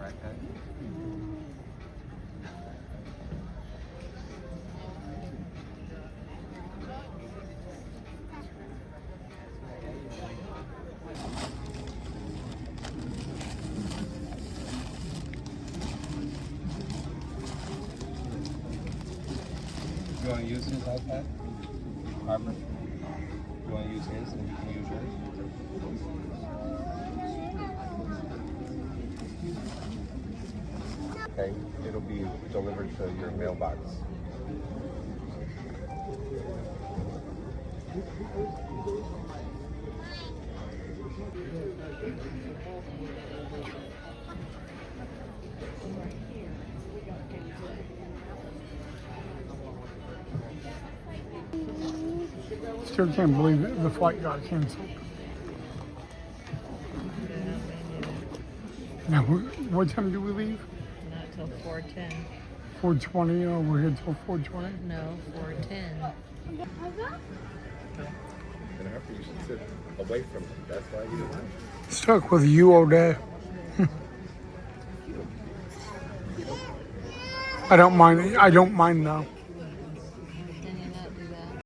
backpack. You want to use his iPad? Harper? You want to use his and you can use yours? Okay, it'll be delivered to your mailbox. Still can't believe it. The flight got canceled. Now, what time do we leave? Not till 4:10. 4:20, or we're here till 4:20? No, 4:10. And Harper, you should sit away from him. That's why you didn't like it. Stuck with you all day. I don't mind. I don't mind though. Can you not do that?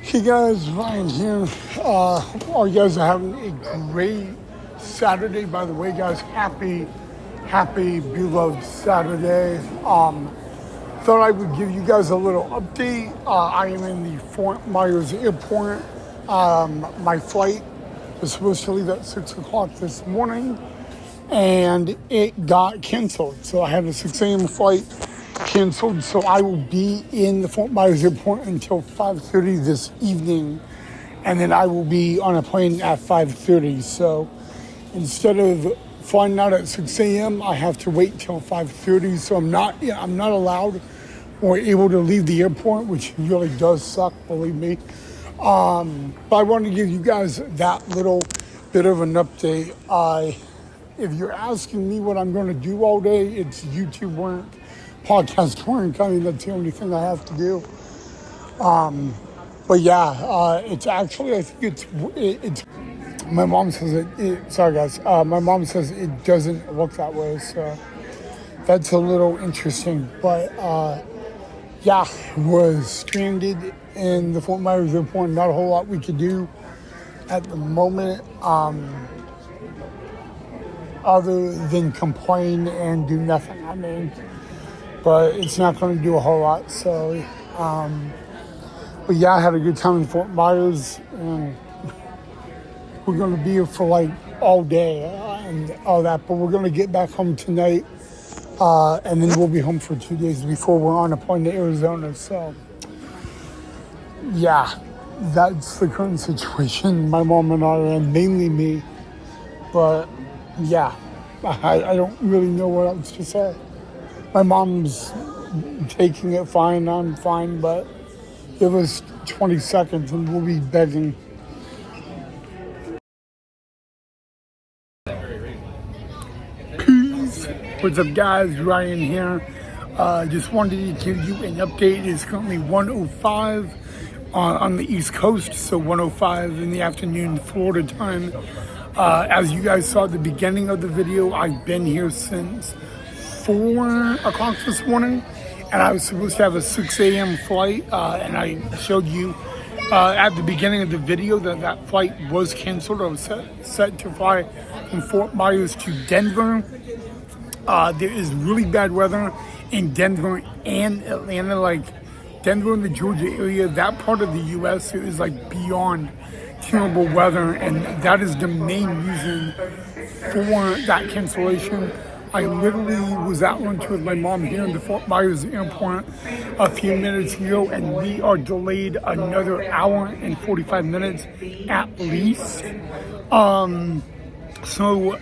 Hey guys, Ryan here. Hope all you guys are having a great Saturday. By the way, guys, happy beloved Saturday. Thought I would give you guys a little update. I am in the Fort Myers airport. My flight was supposed to leave at 6 o'clock this morning, and it got canceled. So I had a 6 a.m. flight canceled. So I will be in the Fort Myers airport until 5:30 this evening, and then I will be on a plane at 5:30. So instead of flying out at 6 a.m., I have to wait till 5:30. So I'm not allowed or able to leave the airport, which really does suck, believe me. But I wanted to give you guys that little bit of an update. If you're asking me what I'm going to do all day, it's YouTube work, podcast work. I mean, that's the only thing I have to do. But yeah, it's actually, I think it's my mom says sorry guys, my mom says it doesn't look that way, so that's a little interesting. But yeah, was stranded in the Fort Myers airport. Not a whole lot we could do at the moment, other than complain and do nothing. I mean, but it's not going to do a whole lot. So, but yeah, I had a good time in Fort Myers, and we're going to be here for like all day and all that. But we're going to get back home tonight, and then we'll be home for 2 days before we're on a plane to Arizona. So, yeah, that's the current situation. My mom and I are in, mainly me. But yeah, I don't really know what else to say. My mom's taking it fine, I'm fine, but give us 20 seconds and we'll be begging. Peace. What's up guys, Ryan here. Just wanted to give you an update. It's currently 1:05 on the East Coast, so 1:05 in the afternoon Florida time. As you guys saw at the beginning of the video, I've been here since 4 o'clock this morning, and I was supposed to have a 6 a.m. flight, and I showed you at the beginning of the video that flight was canceled. I was set to fly from Fort Myers to Denver. There is really bad weather in Denver and Atlanta. Like Denver and the Georgia area, that part of the U.S. is like beyond terrible weather, and that is the main reason for that cancellation. I literally was at lunch with my mom here in the Fort Myers airport a few minutes ago, and we are delayed another hour and 45 minutes at least. So,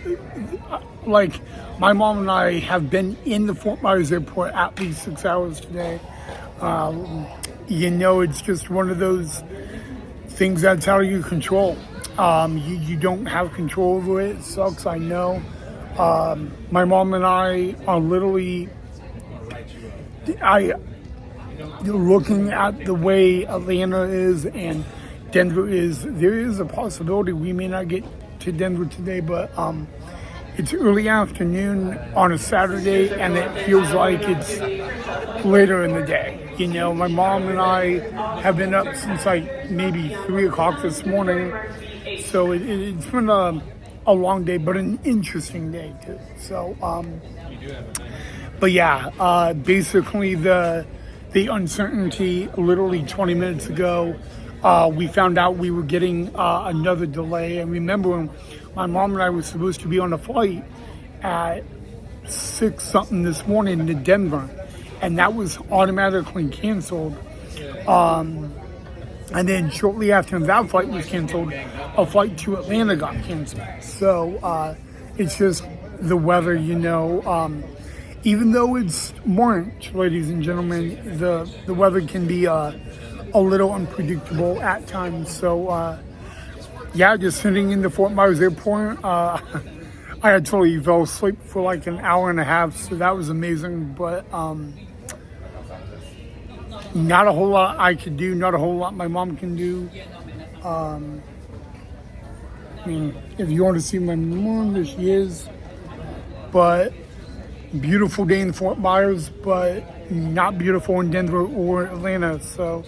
like, my mom and I have been in the Fort Myers airport at least 6 hours today. You know, it's just one of those things that's out of your control. You don't have control over it. It sucks, I know. My mom and I are literally looking at the way Atlanta is and Denver is, there is a possibility we may not get to Denver today, but it's early afternoon on a Saturday, and it feels like it's later in the day. You know, my mom and I have been up since like maybe 3 o'clock this morning, so it's been a long day, but an interesting day too. So, but yeah, basically the uncertainty. Literally 20 minutes ago, we found out we were getting another delay, and remember, my mom and I were supposed to be on a flight at 6 something this morning to Denver, and that was automatically canceled. And then shortly after that flight was canceled, a flight to Atlanta got canceled. So it's just the weather, you know. Even though it's March, ladies and gentlemen, the weather can be a little unpredictable at times. So yeah, just sitting in the Fort Myers airport, I actually fell asleep for like an hour and a half, so that was amazing. But not a whole lot I could do, not a whole lot my mom can do. I mean, if you want to see my mom, there she is. But beautiful day in Fort Myers, but not beautiful in Denver or Atlanta, so,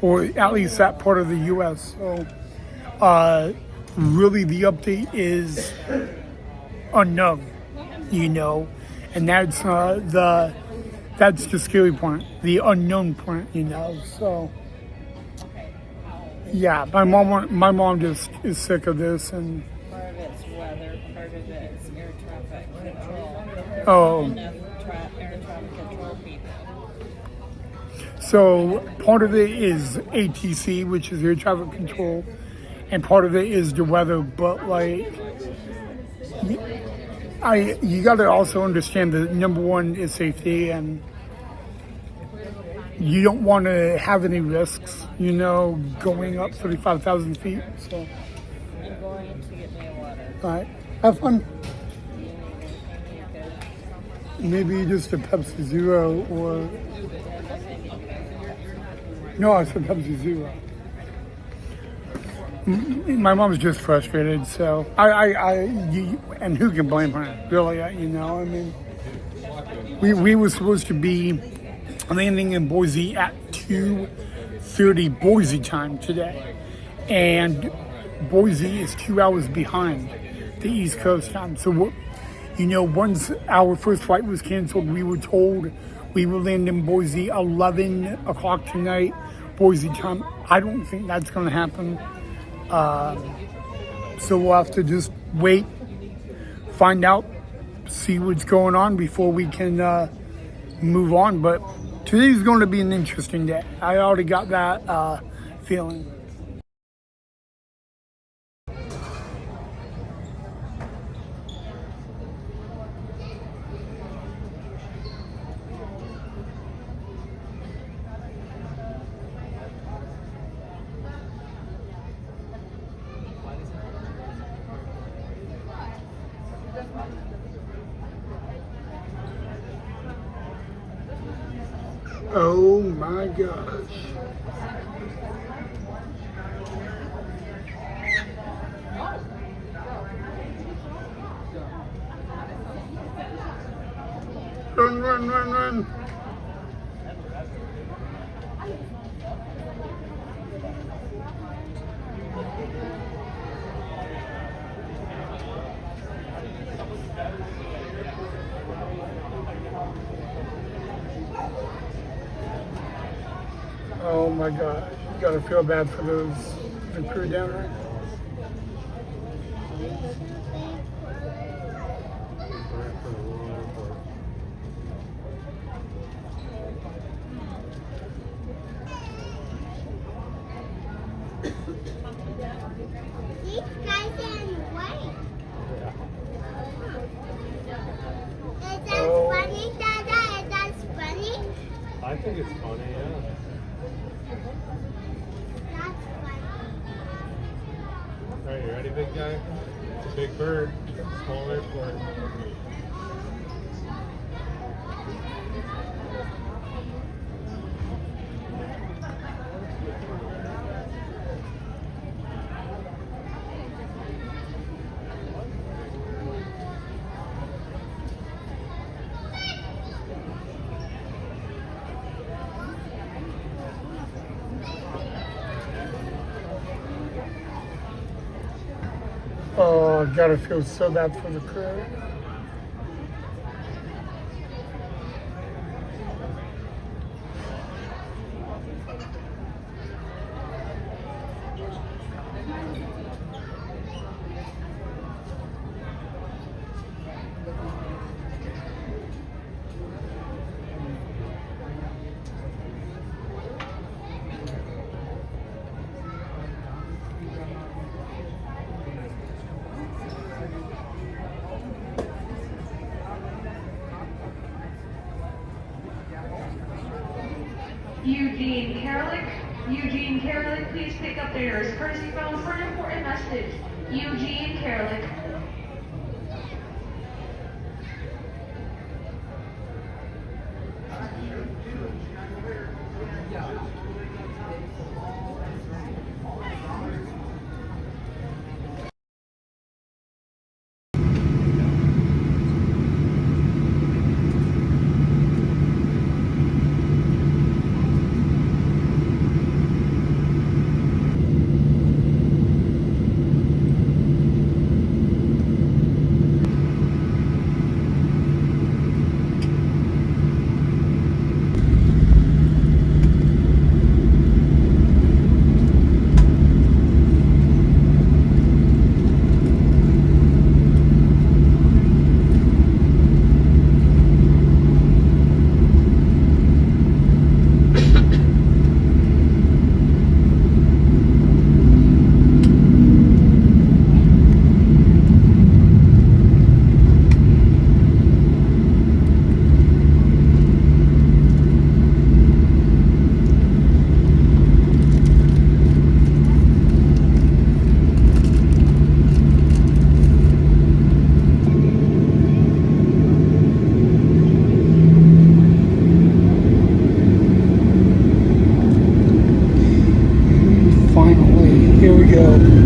or at least that part of the U.S. So, really the update is unknown, you know, and that's the scary part, the unknown part, you know. So, yeah, my mom just is sick of this, and Part of it's weather, part of it's air traffic control. oh. Enough air traffic control people. So part of it is ATC, which is air traffic control, and part of it is the weather. But like, you got to also understand that number one is safety, and you don't want to have any risks, you know, going up 35,000 feet. So, I'm going to get me a water. all right, have fun. You need a good. Maybe just a Pepsi Zero, or no, I said Pepsi Zero. My mom's just frustrated, so and who can blame her? Really, you know. I mean, we were supposed to be landing in Boise at 2:30 Boise time today, and Boise is 2 hours behind the East Coast time. So, you know, once our first flight was canceled, we were told we would land in Boise 11 o'clock tonight, Boise time. I don't think that's going to happen. So we'll have to just wait, find out, see what's going on before we can move on. But today's going to be an interesting day. I already got that feeling. Oh my gosh. Run, run, run, run. Oh my gosh, you gotta feel bad for the crew down there. These guys are white. Is that Oh. funny, Dada? Is that funny? I think it's funny, yeah. That's funny. Alright, you ready, big guy? It's a big bird. Small airport. Oh, gotta feel so bad for the crew. Eugene Karalik, please pick up the nearest courtesy phone for an important message. Eugene Karalik. Finally, here we go.